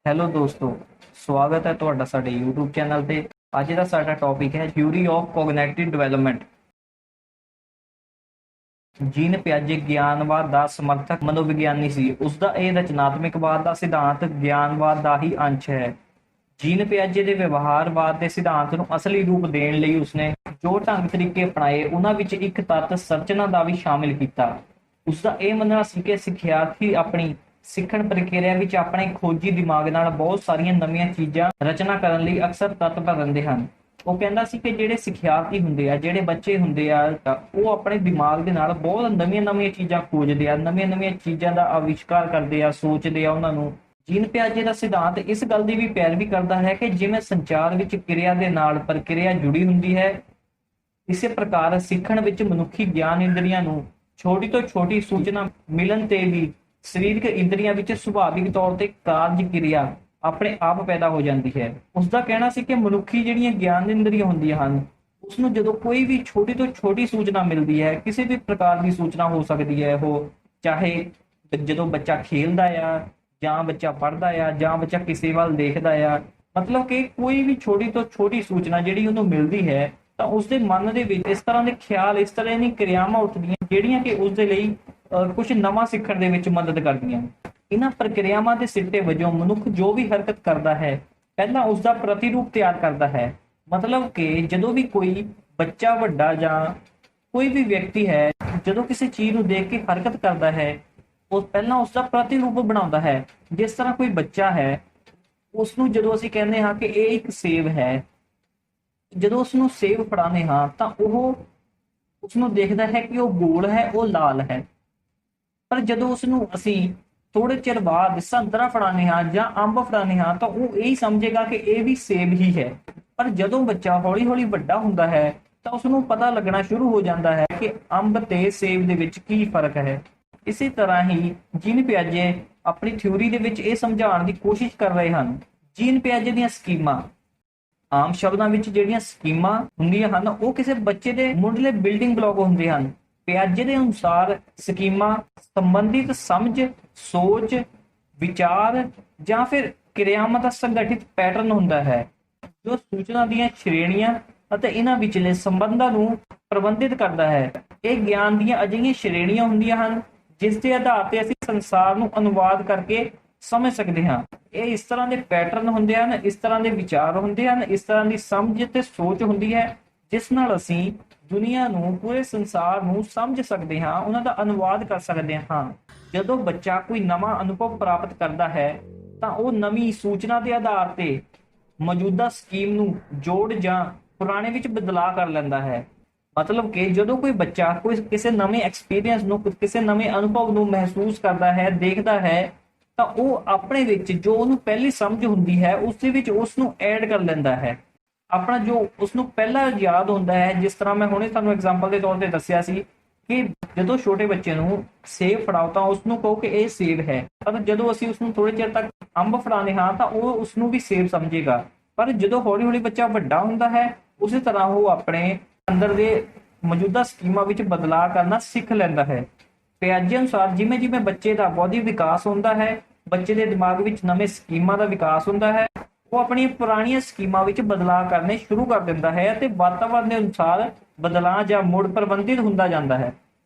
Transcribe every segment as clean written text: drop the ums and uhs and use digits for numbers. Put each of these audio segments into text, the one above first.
Hello ਦੋਸਤੋ, ਸਵਾਗਤ ਹੈ ਤੁਹਾਡਾ ਸਾਡੇ YouTube ਚੈਨਲ ਤੇ। ਅੱਜ ਦਾ ਸਾਡਾ ਟੌਪਿਕ ਹੈ ਥਿਊਰੀ ਆਫ ਕੋਗਨੈਟਿਵ ਡਿਵੈਲਪਮੈਂਟ। ਜੀਨ ਪਿਆਜੇ ਗਿਆਨਵਾਦ ਦਾ ਸਮਰਥਕ ਮਨੋਵਿਗਿਆਨੀ ਸੀ। ਉਸਦਾ ਇਹ ਰਚਨਾਤਮਕਵਾਦ ਦਾ ਸਿਧਾਂਤ ਗਿਆਨਵਾਦ ਦਾ ਹੀ ਅੰਸ਼ ਹੈ। ਜੀਨ ਪਿਆਜੇ ਦੇ ਵਿਵਹਾਰਵਾਦ ਦੇ ਸਿਧਾਂਤ ਨੂੰ ਅਸਲੀ ਰੂਪ ਦੇਣ ਲਈ ਉਸਨੇ ਜੋ ਢੰਗ ਤਰੀਕੇ ਅਪਣਾਏ, ਉਹਨਾਂ ਵਿੱਚ ਇੱਕ ਤੱਤ ਸਰਚਨਾ ਦਾ ਵੀ ਸ਼ਾਮਿਲ ਕੀਤਾ। ਉਸਦਾ ਇਹ ਮੰਨਣਾ ਸੀ ਕਿ ਸਿੱਖਿਆਰਥੀ ਆਪਣੀ ਸਿੱਖਣ ਪ੍ਰਕਿਰਿਆ ਵਿੱਚ ਆਪਣੇ ਖੋਜੀ ਦਿਮਾਗ ਨਾਲ ਬਹੁਤ ਸਾਰੀਆਂ ਨਵੀਆਂ ਚੀਜ਼ਾਂ ਰਚਨਾ ਕਰਨ ਲਈ ਅਕਸਰ ਤਤਪਰ ਰਹਿੰਦੇ ਹਨ। ਉਹ ਕਹਿੰਦਾ ਸੀ ਕਿ ਜਿਹੜੇ ਸਿੱਖਿਆਰਥੀ ਹੁੰਦੇ ਆ, ਜਿਹੜੇ ਬੱਚੇ ਹੁੰਦੇ ਆ, ਉਹ ਆਪਣੇ ਦਿਮਾਗ ਦੇ ਨਾਲ ਬਹੁਤ ਨਵੀਆਂ ਚੀਜ਼ਾਂ ਖੋਜਦੇ ਆ, ਨਵੀਆਂ ਚੀਜ਼ਾਂ ਦਾ ਆਵਿਸ਼ਕਾਰ ਕਰਦੇ ਆ, ਸੋਚਦੇ ਆ ਉਹਨਾਂ ਨੂੰ। ਜੀਨ ਪਿਆਜੇ ਦਾ ਸਿਧਾਂਤ ਇਸ ਗੱਲ ਦੀ ਵੀ ਪੈਰਵੀ ਕਰਦਾ ਹੈ ਕਿ ਜਿਵੇਂ ਸੰਚਾਰ ਵਿੱਚ ਕਿਰਿਆ ਦੇ ਨਾਲ ਪ੍ਰਕਿਰਿਆ ਜੁੜੀ ਹੁੰਦੀ ਹੈ, ਇਸੇ ਪ੍ਰਕਾਰ ਸਿੱਖਣ ਵਿੱਚ ਮਨੁੱਖੀ ਗਿਆਨ ਇੰਦਰੀਆਂ ਨੂੰ ਛੋਟੀ ਤੋਂ ਛੋਟੀ ਸੂਚਨਾ ਮਿਲਣ ਤੇ ਵੀ ਸਰੀਰਕ ਇੰਦਰੀਆਂ ਵਿੱਚ ਸੁਭਾਵਿਕ ਤੌਰ ਤੇ ਕਾਰਜ ਕਿਰਿਆ ਆਪਣੇ ਆਪ ਪੈਦਾ ਹੋ ਜਾਂਦੀ ਹੈ। ਉਸਦਾ ਕਹਿਣਾ ਸੀ ਕਿ ਮਨੁੱਖੀ ਜਿਹੜੀਆਂ ਗਿਆਨ ਇੰਦਰੀਆਂ ਹੁੰਦੀਆਂ ਹਨ, ਉਸਨੂੰ ਜਦੋਂ ਕੋਈ ਵੀ ਛੋਟੀ ਤੋਂ ਛੋਟੀ ਸੂਚਨਾ ਮਿਲਦੀ ਹੈ, ਕਿਸੇ ਵੀ ਪ੍ਰਕਾਰ ਦੀ ਸੂਚਨਾ ਹੋ ਸਕਦੀ ਹੈ, ਉਹ ਚਾਹੇ ਜਦੋਂ ਬੱਚਾ ਖੇਲਦਾ ਆ, ਜਾਂ ਬੱਚਾ ਪੜ੍ਹਦਾ ਆ, ਜਾਂ ਬੱਚਾ ਕਿਸੇ ਵੱਲ ਦੇਖਦਾ ਆ, ਮਤਲਬ ਕਿ ਕੋਈ ਵੀ ਛੋਟੀ ਤੋਂ ਛੋਟੀ ਸੂਚਨਾ ਜਿਹੜੀ ਉਹਨੂੰ ਮਿਲਦੀ ਹੈ, ਤਾਂ ਉਸਦੇ ਮਨ ਦੇ ਵਿੱਚ ਇਸ ਤਰ੍ਹਾਂ ਦੇ ਖਿਆਲ, ਇਸ ਤਰ੍ਹਾਂ ਦੀਆਂ ਕਿਰਿਆਵਾਂ ਉੱਠਦੀਆਂ ਜਿਹੜੀਆਂ ਕਿ ਉਸਦੇ ਲਈ ਕੁਝ ਨਵਾਂ ਸਿੱਖਣ ਦੇ ਵਿੱਚ ਮਦਦ ਕਰਦੀਆਂ। ਇਹਨਾਂ ਪ੍ਰਕਿਰਿਆਵਾਂ ਦੇ ਸਿੱਟੇ ਵਜੋਂ ਮਨੁੱਖ ਜੋ ਵੀ ਹਰਕਤ ਕਰਦਾ ਹੈ, ਪਹਿਲਾਂ ਉਸਦਾ ਪ੍ਰਤੀਰੂਪ ਤਿਆਰ ਕਰਦਾ ਹੈ। ਮਤਲਬ ਕਿ ਜਦੋਂ ਵੀ ਕੋਈ ਬੱਚਾ, ਵੱਡਾ ਜਾਂ ਕੋਈ ਵੀ ਵਿਅਕਤੀ ਹੈ, ਜਦੋਂ ਕਿਸੇ ਚੀਜ਼ ਨੂੰ ਦੇਖ ਕੇ ਹਰਕਤ ਕਰਦਾ ਹੈ, ਉਹ ਪਹਿਲਾਂ ਉਸਦਾ ਪ੍ਰਤੀਰੂਪ ਬਣਾਉਂਦਾ ਹੈ। ਜਿਸ ਤਰ੍ਹਾਂ ਕੋਈ ਬੱਚਾ ਹੈ, ਉਸਨੂੰ ਜਦੋਂ ਅਸੀਂ ਕਹਿੰਦੇ ਹਾਂ ਕਿ ਇਹ ਇੱਕ ਸੇਬ ਹੈ, ਜਦੋਂ ਉਸਨੂੰ ਸੇਬ ਫੜਾਉਂਦੇ ਹਾਂ ਤਾਂ ਉਹ ਉਸਨੂੰ ਦੇਖਦਾ ਹੈ ਕਿ ਉਹ ਗੋਲ ਹੈ, ਉਹ ਲਾਲ ਹੈ। ਪਰ ਜਦੋਂ ਉਸਨੂੰ ਅਸੀਂ ਥੋੜੇ ਚਿਰ ਬਾਅਦ ਸੰਤਰਾ ਫੜਾਉਂਦੇ ਹਾਂ ਜਾਂ ਅੰਬ ਫੜਾਉਂਦੇ ਹਾਂ, ਤਾਂ ਉਹ ਇਹ ਸਮਝੇਗਾ ਕਿ ਇਹ ਵੀ ਸੇਬ ਹੀ ਹੈ। ਪਰ ਜਦੋਂ ਬੱਚਾ ਹੌਲੀ ਹੌਲੀ ਵੱਡਾ ਹੁੰਦਾ ਹੈ, ਤਾਂ ਉਸਨੂੰ ਪਤਾ ਲੱਗਣਾ ਸ਼ੁਰੂ ਹੋ ਜਾਂਦਾ ਹੈ ਕਿ ਅੰਬ ਤੇ ਸੇਬ ਦੇ ਵਿੱਚ ਕੀ ਫਰਕ ਹੈ। ਇਸੇ ਤਰ੍ਹਾਂ ਹੀ ਜੀਨ ਪਿਆਜੇ ਆਪਣੀ ਥਿਊਰੀ ਦੇ ਵਿੱਚ ਇਹ ਸਮਝਾਉਣ ਦੀ ਕੋਸ਼ਿਸ਼ ਕਰ ਰਹੇ ਹਨ। ਜੀਨ ਪਿਆਜੇ ਦੀਆਂ ਸਕੀਮਾਂ, ਆਮ ਸ਼ਬਦਾਂ ਵਿੱਚ ਜਿਹੜੀਆਂ ਸਕੀਮਾਂ ਹੁੰਦੀਆਂ ਹਨ, ਉਹ ਕਿਸੇ ਬੱਚੇ ਦੇ ਮੁੱਢਲੇ ਬਿਲਡਿੰਗ ਬਲਾਕ ਹੁੰਦੇ ਹਨ। ਪਿਆਜੇ ਦੇ ਅਨੁਸਾਰ ਸਕੀਮਾਂ ਸੰਬੰਧਿਤ ਸਮਝ, ਸੋਚ, ਵਿਚਾਰ ਜਾਂ ਫਿਰ ਕਿਰਿਆਵਾਂ ਦਾ ਸੰਗਠਿਤ ਪੈਟਰਨ ਹੁੰਦਾ ਹੈ, ਜੋ ਸੂਚਨਾ ਦੀਆਂ ਸ਼੍ਰੇਣੀਆਂ ਅਤੇ ਇਹਨਾਂ ਵਿਚਲੇ ਸੰਬੰਧਾਂ ਨੂੰ ਪ੍ਰਬੰਧਿਤ ਕਰਦਾ ਹੈ। ਇਹ ਗਿਆਨ ਦੀਆਂ ਅਜਿਹੀਆਂ ਸ਼੍ਰੇਣੀਆਂ ਹੁੰਦੀਆਂ ਹਨ ਜਿਸ ਦੇ ਆਧਾਰ ਤੇ ਅਸੀਂ ਸੰਸਾਰ ਨੂੰ ਅਨੁਵਾਦ ਕਰਕੇ ਸਮਝ ਸਕਦੇ ਹਾਂ। ਇਹ ਇਸ ਤਰ੍ਹਾਂ ਦੇ ਪੈਟਰਨ ਹੁੰਦੇ ਹਨ, ਇਸ ਤਰ੍ਹਾਂ ਦੇ ਵਿਚਾਰ ਹੁੰਦੇ ਹਨ, ਇਸ ਤਰ੍ਹਾਂ ਦੀ ਸਮਝ ਤੇ ਸੋਚ ਹੁੰਦੀ ਹੈ, ਜਿਸ ਨਾਲ ਅਸੀਂ ਦੁਨੀਆ ਨੂੰ, ਪੂਰੇ ਸੰਸਾਰ ਨੂੰ ਸਮਝ ਸਕਦੇ ਹਾਂ, ਉਹਨਾਂ ਦਾ ਅਨੁਵਾਦ ਕਰ ਸਕਦੇ ਹਾਂ। ਜਦੋਂ ਬੱਚਾ ਕੋਈ ਨਵਾਂ ਅਨੁਭਵ ਪ੍ਰਾਪਤ ਕਰਦਾ ਹੈ, ਤਾਂ ਉਹ ਨਵੀਂ ਸੂਚਨਾ ਦੇ ਆਧਾਰ ਤੇ ਮੌਜੂਦਾ ਸਕੀਮ ਨੂੰ ਜੋੜ ਜਾਂ ਪੁਰਾਣੇ ਵਿੱਚ ਬਦਲਾਅ ਕਰ ਲੈਂਦਾ ਹੈ। ਮਤਲਬ ਕਿ ਜਦੋਂ ਕੋਈ ਬੱਚਾ ਕਿਸੇ ਨਵੇਂ ਐਕਸਪੀਰੀਅੰਸ ਨੂੰ, ਕਿਸੇ ਨਵੇਂ ਅਨੁਭਵ ਨੂੰ ਮਹਿਸੂਸ ਕਰਦਾ ਹੈ, ਦੇਖਦਾ ਹੈ, ਤਾਂ ਉਹ ਆਪਣੇ ਵਿੱਚ ਜੋ ਉਹਨੂੰ ਪਹਿਲੀ ਸਮਝ ਹੁੰਦੀ ਹੈ, ਉਸ ਦੇ ਵਿੱਚ ਉਸ ਨੂੰ ਐਡ ਕਰ ਲੈਂਦਾ ਹੈ। ਆਪਣਾ ਜੋ ਉਸਨੂੰ ਪਹਿਲਾਂ ਯਾਦ ਹੁੰਦਾ ਹੈ, ਜਿਸ ਤਰ੍ਹਾਂ ਮੈਂ ਹੁਣੇ ਤੁਹਾਨੂੰ ਐਗਜ਼ਾਮਪਲ ਦੇ ਤੌਰ ਤੇ ਦੱਸਿਆ ਸੀ ਕਿ ਜਦੋਂ ਛੋਟੇ ਬੱਚੇ ਨੂੰ ਸੇਬ ਫੜਾਓ ਤਾਂ ਉਸਨੂੰ ਕਹੋ ਕਿ ਇਹ ਸੇਬ ਹੈ, ਪਰ ਜਦੋਂ ਅਸੀਂ ਉਸਨੂੰ ਥੋੜੇ ਚਿਰ ਤੱਕ ਅੰਬ ਫੜਾਉਂਦੇ ਹਾਂ ਤਾਂ ਉਹ ਉਸਨੂੰ ਵੀ ਸੇਬ ਸਮਝੇਗਾ। ਪਰ ਜਦੋਂ ਹੌਲੀ ਹੌਲੀ ਬੱਚਾ ਵੱਡਾ ਹੁੰਦਾ ਹੈ, ਉਸੇ ਤਰ੍ਹਾਂ ਉਹ ਆਪਣੇ ਅੰਦਰ ਦੇ ਮੌਜੂਦਾ ਸਕੀਮਾਂ ਵਿੱਚ ਬਦਲਾਅ ਕਰਨਾ ਸਿੱਖ ਲੈਂਦਾ ਹੈ। ਪਿਆਜੇ ਅਨੁਸਾਰ ਜਿਵੇਂ ਜਿਵੇਂ ਬੱਚੇ ਦਾ ਬੌਧਿਕ ਵਿਕਾਸ ਹੁੰਦਾ ਹੈ, ਬੱਚੇ ਦੇ ਦਿਮਾਗ ਵਿੱਚ ਨਵੇਂ ਸਕੀਮਾਂ ਦਾ ਵਿਕਾਸ ਹੁੰਦਾ ਹੈ, ਉਹ ਆਪਣੀਆਂ ਪੁਰਾਣੀਆਂ ਸਕੀਮਾਂ ਵਿੱਚ ਬਦਲਾਅ ਕਰਨੇ ਸ਼ੁਰੂ ਕਰ ਦਿੰਦਾ ਹੈ ਅਤੇ ਵਾਤਾਵਰਨ ਦੇ ਅਨੁਸਾਰ ਬਦਲਾਅ ਜਾਂ ਮੁੜ ਪ੍ਰਬੰਧਿਤ ਹੁੰਦਾ ਜਾਂਦਾ ਹੈ।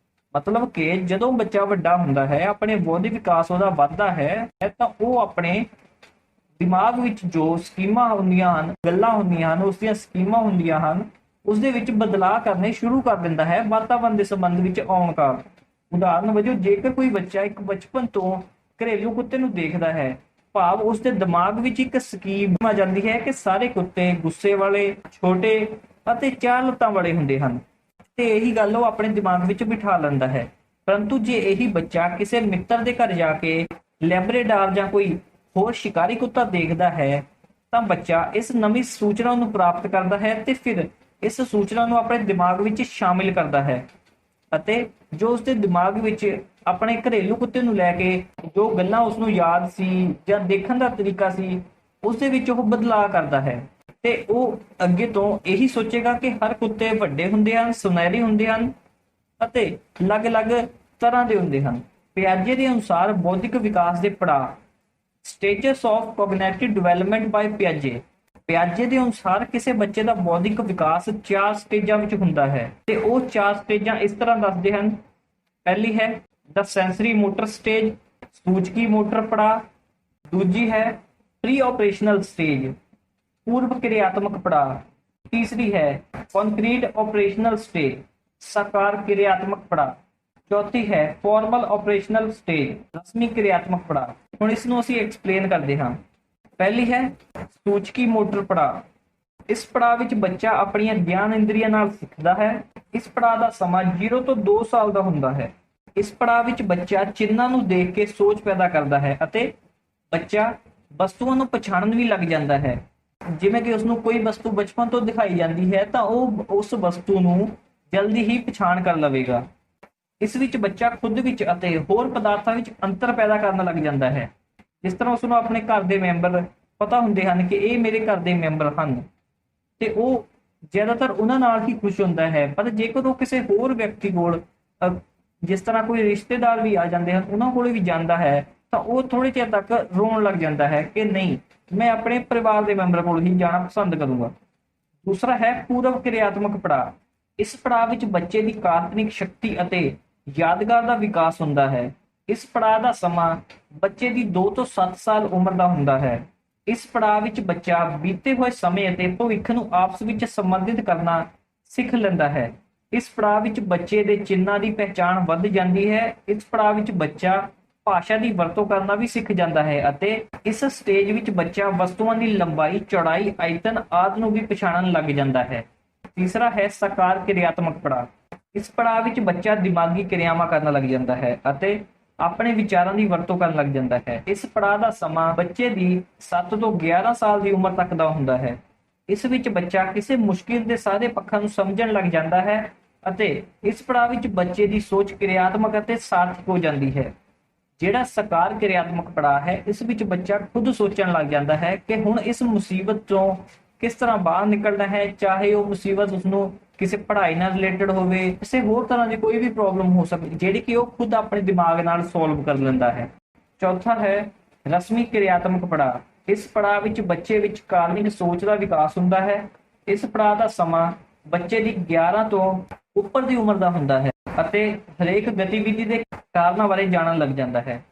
ਮਤਲਬ ਕਿ ਜਦੋਂ ਬੱਚਾ ਵੱਡਾ ਹੁੰਦਾ ਹੈ, ਆਪਣੇ ਬੌਧਿਕ ਵਿਕਾਸ ਉਹਦਾ ਵੱਧਦਾ ਹੈ, ਤਾਂ ਉਹ ਆਪਣੇ ਦਿਮਾਗ ਵਿੱਚ ਜੋ ਸਕੀਮਾਂ ਹੁੰਦੀਆਂ ਹਨ, ਗੱਲਾਂ ਹੁੰਦੀਆਂ ਹਨ, ਉਸਦੀਆਂ ਸਕੀਮਾਂ ਹੁੰਦੀਆਂ ਹਨ, ਉਸਦੇ ਵਿੱਚ ਬਦਲਾਅ ਕਰਨੇ ਸ਼ੁਰੂ ਕਰ ਦਿੰਦਾ ਹੈ ਵਾਤਾਵਰਨ ਦੇ ਸੰਬੰਧ ਵਿੱਚ ਆਉਣ ਕਾਰਨ। ਉਦਾਹਰਨ ਵਜੋਂ ਜੇਕਰ ਕੋਈ ਬੱਚਾ ਇੱਕ ਬਚਪਨ ਤੋਂ ਘਰੇਲੂ ਕੁੱਤੇ ਨੂੰ ਦੇਖਦਾ ਹੈ, ਭਾਵ ਉਸਦੇ ਦਿਮਾਗ ਵਿੱਚ ਇੱਕ ਸਕੀਮ ਆ ਜਾਂਦੀ ਹੈ ਕਿ ਸਾਰੇ ਕੁੱਤੇ ਗੁੱਸੇ ਵਾਲੇ, ਛੋਟੇ ਅਤੇ ਚਾਰ ਲੱਤਾਂ ਵਾਲੇ ਹੁੰਦੇ ਹਨ, ਤੇ ਇਹੀ ਗੱਲ ਉਹ ਆਪਣੇ ਦਿਮਾਗ ਵਿੱਚ ਬਿਠਾ ਲੈਂਦਾ ਹੈ। ਪਰੰਤੂ ਜੇ ਇਹੀ ਬੱਚਾ ਕਿਸੇ ਮਿੱਤਰ ਦੇ ਘਰ ਜਾ ਕੇ ਲੈਬਰੇਡਾਰ ਜਾਂ ਕੋਈ ਹੋਰ ਸ਼ਿਕਾਰੀ ਕੁੱਤਾ ਦੇਖਦਾ ਹੈ, ਤਾਂ ਬੱਚਾ ਇਸ ਨਵੀਂ ਸੂਚਨਾ ਨੂੰ ਪ੍ਰਾਪਤ ਕਰਦਾ ਹੈ ਤੇ ਫਿਰ ਇਸ ਸੂਚਨਾ ਨੂੰ ਆਪਣੇ ਦਿਮਾਗ ਵਿੱਚ ਸ਼ਾਮਿਲ ਕਰਦਾ ਹੈ, ਅਤੇ ਜੋ ਉਸਦੇ ਦਿਮਾਗ ਵਿੱਚ ਆਪਣੇ ਘਰੇਲੂ ਕੁੱਤੇ ਨੂੰ ਲੈ ਕੇ ਜੋ ਗੱਲਾਂ ਉਸਨੂੰ ਯਾਦ ਸੀ ਜਾਂ ਦੇਖਣ ਦਾ ਤਰੀਕਾ ਸੀ, ਉਸਦੇ ਵਿੱਚ ਉਹ ਬਦਲਾਅ ਕਰਦਾ ਹੈ। ਤੇ ਉਹ ਅੱਗੇ ਤੋਂ ਇਹੀ ਸੋਚੇਗਾ ਕਿ ਹਰ ਕੁੱਤੇ ਵੱਡੇ ਹੁੰਦੇ ਹਨ, ਸੁਨਹਿਰੇ ਹੁੰਦੇ ਹਨ ਅਤੇ ਅਲੱਗ-ਅਲੱਗ ਤਰ੍ਹਾਂ ਦੇ ਹੁੰਦੇ ਹਨ। ਪਿਆਜੇ ਦੇ ਅਨੁਸਾਰ ਬੌਧਿਕ ਵਿਕਾਸ ਦੇ ਪੜਾਅ ਸਟੇਜਸ ਆਫ ਕੋਗਨਿਟਿਵ ਡਿਵੈਲਪਮੈਂਟ ਬਾਈ ਪਿਆਜੇ। ਪਿਆਜੇ ਦੇ ਅਨੁਸਾਰ ਕਿਸੇ ਬੱਚੇ ਦਾ ਬੌਧਿਕ ਵਿਕਾਸ 4 ਸਟੇਜਾਂ ਵਿੱਚ ਹੁੰਦਾ ਹੈ ਤੇ ਉਹ 4 ਸਟੇਜਾਂ ਇਸ ਤਰ੍ਹਾਂ ਦੱਸਦੇ ਹਨ। ਪਹਿਲੀ ਹੈ ਦ ਸੈਂਸਰੀ ਮੋਟਰ ਸਟੇਜ, ਸੂਚਕੀ ਮੋਟਰ ਪੜਾਅ। ਦੂਜੀ ਹੈ ਪ੍ਰੀ ਆਪਰੇਸ਼ਨਲ ਸਟੇਜ, ਪੂਰਵ ਕਿਰਿਆਤਮਕ ਪੜਾਅ। ਤੀਸਰੀ ਹੈ ਕੰਕਰੀਟ ਆਪਰੇਸ਼ਨਲ ਸਟੇਜ, ਸਾਕਾਰ ਕਿਰਿਆਤਮਕ ਪੜਾਅ। ਚੌਥੀ ਹੈ ਫਾਰਮਲ ਆਪਰੇਸ਼ਨਲ ਸਟੇਜ, ਰਸਮੀ ਕਿਰਿਆਤਮਕ ਪੜਾਅ। ਹੁਣ ਇਸ ਨੂੰ ਅਸੀਂ ਐਕਸਪਲੇਨ ਕਰਦੇ ਹਾਂ। ਪਹਿਲੀ ਹੈ ਸੂਚਕੀ ਮੋਟਰ ਪੜਾਅ। ਇਸ ਪੜਾਅ ਵਿੱਚ ਬੱਚਾ ਆਪਣੀਆਂ ਗਿਆਨ ਇੰਦਰੀਆਂ ਨਾਲ ਸਿੱਖਦਾ ਹੈ। ਇਸ ਪੜਾਅ ਦਾ ਸਮਾਂ 0 ਤੋਂ 2 ਸਾਲ ਦਾ ਹੁੰਦਾ ਹੈ। ਇਸ ਪੜਾਅ ਵਿੱਚ ਬੱਚਾ ਚਿੰਨ੍ਹਾਂ ਨੂੰ ਦੇਖ ਕੇ ਸੋਚ ਪੈਦਾ ਕਰਦਾ ਹੈ ਅਤੇ ਬੱਚਾ ਵਸਤੂਆਂ ਨੂੰ ਪਛਾਣਨ ਵੀ ਲੱਗ ਜਾਂਦਾ ਹੈ। ਜਿਵੇਂ ਕਿ ਉਸਨੂੰ ਕੋਈ ਵਸਤੂ ਬਚਪਨ ਤੋਂ ਦਿਖਾਈ ਜਾਂਦੀ ਹੈ ਤਾਂ ਉਹ ਉਸ ਵਸਤੂ ਨੂੰ ਜਲਦੀ ਹੀ ਪਛਾਣ ਕਰ ਲਵੇਗਾ। ਇਸ ਵਿੱਚ ਬੱਚਾ ਖੁਦ ਵਿੱਚ ਅਤੇ ਹੋਰ ਪਦਾਰਥਾਂ ਵਿੱਚ ਅੰਤਰ ਪੈਦਾ ਕਰਨ ਲੱਗ ਜਾਂਦਾ ਹੈ। ਜਿਸ ਤਰ੍ਹਾਂ ਉਸਨੂੰ ਆਪਣੇ ਘਰ ਦੇ ਮੈਂਬਰ ਪਤਾ ਹੁੰਦੇ ਹਨ ਕਿ ਇਹ ਮੇਰੇ ਘਰ ਦੇ ਮੈਂਬਰ ਹਨ ਤੇ ਉਹ ਜ਼ਿਆਦਾਤਰ ਉਹਨਾਂ ਨਾਲ ਹੀ ਖੁਸ਼ ਹੁੰਦਾ ਹੈ। ਪਰ ਜੇਕਰ ਉਹ ਕਿਸੇ ਹੋਰ ਵਿਅਕਤੀ ਕੋਲ ਜਿਸ ਤਰ੍ਹਾਂ ਕੋਈ ਰਿਸ਼ਤੇਦਾਰ ਵੀ ਆ ਜਾਂਦੇ ਹਨ ਉਹਨਾਂ ਕੋਲ ਵੀ ਜਾਂਦਾ ਹੈ ਤਾਂ ਉਹ ਥੋੜੇ ਚਿਰ ਤੱਕ ਰੋਣ ਲੱਗ ਜਾਂਦਾ ਹੈ ਕਿ ਨਹੀਂ, ਮੈਂ ਆਪਣੇ ਪਰਿਵਾਰ ਦੇ ਮੈਂਬਰ ਕੋਲ ਹੀ ਜਾਣਾ ਪਸੰਦ ਕਰੂੰਗਾ। ਦੂਸਰਾ ਹੈ ਪੂਰਵ ਕਿਰਿਆਤਮਕ ਪੜਾਅ। ਇਸ ਪੜਾਅ ਵਿੱਚ ਬੱਚੇ ਦੀ ਕਾਲਪਨਿਕ ਸ਼ਕਤੀ ਅਤੇ ਯਾਦਗਾਰ ਦਾ ਵਿਕਾਸ ਹੁੰਦਾ ਹੈ। ਇਸ ਪੜਾਅ ਦਾ ਸਮਾਂ ਬੱਚੇ ਦੀ 2 ਤੋਂ 7 ਸਾਲ ਉਮਰ ਦਾ ਹੁੰਦਾ ਹੈ। ਇਸ ਪੜਾਅ ਵਿੱਚ ਬੱਚਾ ਬੀਤੇ ਹੋਏ ਸਮੇਂ ਅਤੇ ਭਵਿੱਖ ਨੂੰ ਆਪਸ ਵਿੱਚ ਸੰਬੰਧਿਤ ਕਰਨਾ ਸਿੱਖ ਲੈਂਦਾ ਹੈ। ਇਸ ਪੜਾਅ ਵਿੱਚ ਬੱਚੇ ਦੇ ਚਿੰਨ੍ਹਾਂ ਦੀ ਪਹਿਚਾਣ ਵੱਧ ਜਾਂਦੀ ਹੈ। ਇਸ ਪੜਾਅ ਵਿੱਚ ਬੱਚਾ ਭਾਸ਼ਾ ਦੀ ਵਰਤੋਂ ਕਰਨਾ ਵੀ ਸਿੱਖ ਜਾਂਦਾ ਹੈ ਅਤੇ ਇਸ ਸਟੇਜ ਵਿੱਚ ਬੱਚਾ ਵਸਤੂਆਂ ਦੀ ਲੰਬਾਈ, ਚੌੜਾਈ, ਆਇਤਨ ਆਦਿ ਨੂੰ ਵੀ ਪਛਾਣਨ ਲੱਗ ਜਾਂਦਾ ਹੈ। ਤੀਸਰਾ ਹੈ ਸਾਕਾਰ ਕਿਰਿਆਤਮਕ ਪੜਾਅ। ਇਸ ਪੜਾਅ ਵਿੱਚ ਬੱਚਾ ਦਿਮਾਗੀ ਕਿਰਿਆਵਾਂ ਕਰਨ ਲੱਗ ਜਾਂਦਾ ਹੈ ਅਤੇ ਆਪਣੇ ਵਿਚਾਰਾਂ ਦੀ ਵਰਤੋਂ ਕਰਨ ਲੱਗ ਜਾਂਦਾ ਹੈ। ਇਸ ਪੜਾਅ ਦਾ ਸਮਾਂ ਬੱਚੇ ਦੀ 7 ਤੋਂ 11 ਸਾਲ ਦੀ ਉਮਰ ਤੱਕ ਦਾ ਹੁੰਦਾ ਹੈ। ਇਸ ਵਿੱਚ ਬੱਚਾ ਕਿਸੇ ਮੁਸ਼ਕਿਲ ਦੇ ਸਾਰੇ ਪੱਖਾਂ ਨੂੰ ਸਮਝਣ ਲੱਗ ਜਾਂਦਾ ਹੈ ਅਤੇ ਇਸ ਪੜਾਅ ਵਿੱਚ ਬੱਚੇ ਦੀ ਸੋਚ ਕਿਰਿਆਤਮਕ ਅਤੇ ਸਾਰਥਕ ਹੋ ਜਾਂਦੀ ਹੈ। ਜਿਹੜਾ ਸਾਕਾਰ ਕਿਰਿਆਤਮਕ ਪੜਾਅ ਹੈ ਇਸ ਵਿੱਚ ਬੱਚਾ ਖੁਦ ਸੋਚਣ ਲੱਗ ਜਾਂਦਾ ਹੈ ਕਿ ਹੁਣ ਇਸ ਮੁਸੀਬਤ ਤੋਂ ਕਿਸ ਤਰ੍ਹਾਂ ਬਾਹਰ ਨਿਕਲਣਾ ਹੈ, ਚਾਹੇ ਉਹ ਮੁਸੀਬਤ ਉਸਨੂੰ ਕਿਸੇ ਪੜ੍ਹਾਈ ਨਾਲ ਰਿਲੇਟਡ ਹੋਵੇ, ਕਿਸੇ ਹੋਰ ਤਰ੍ਹਾਂ ਦੀ ਕੋਈ ਵੀ ਪ੍ਰੋਬਲਮ ਹੋ ਸਕਦੀ ਜਿਹੜੀ ਕਿ ਉਹ ਖੁਦ ਆਪਣੇ ਦਿਮਾਗ ਨਾਲ ਸੋਲਵ ਕਰ ਲੈਂਦਾ ਹੈ। ਚੌਥਾ ਹੈ ਰਸਮੀ ਕਿਰਿਆਤਮਕ ਪੜਾਅ। ਇਸ ਪੜਾਅ ਵਿੱਚ ਬੱਚੇ ਵਿੱਚ ਕਾਲਪਨਿਕ ਸੋਚ ਦਾ ਵਿਕਾਸ ਹੁੰਦਾ ਹੈ। ਇਸ ਪੜਾਅ ਦਾ ਸਮਾਂ ਬੱਚੇ ਦੀ 11 ਤੋਂ ਉੱਪਰ ਦੀ ਉਮਰ ਦਾ ਹੁੰਦਾ ਹੈ ਅਤੇ ਹਰੇਕ ਗਤੀਵਿਧੀ ਦੇ ਕਾਰਨਾਂ ਬਾਰੇ ਜਾਣਨ ਲੱਗ ਜਾਂਦਾ ਹੈ।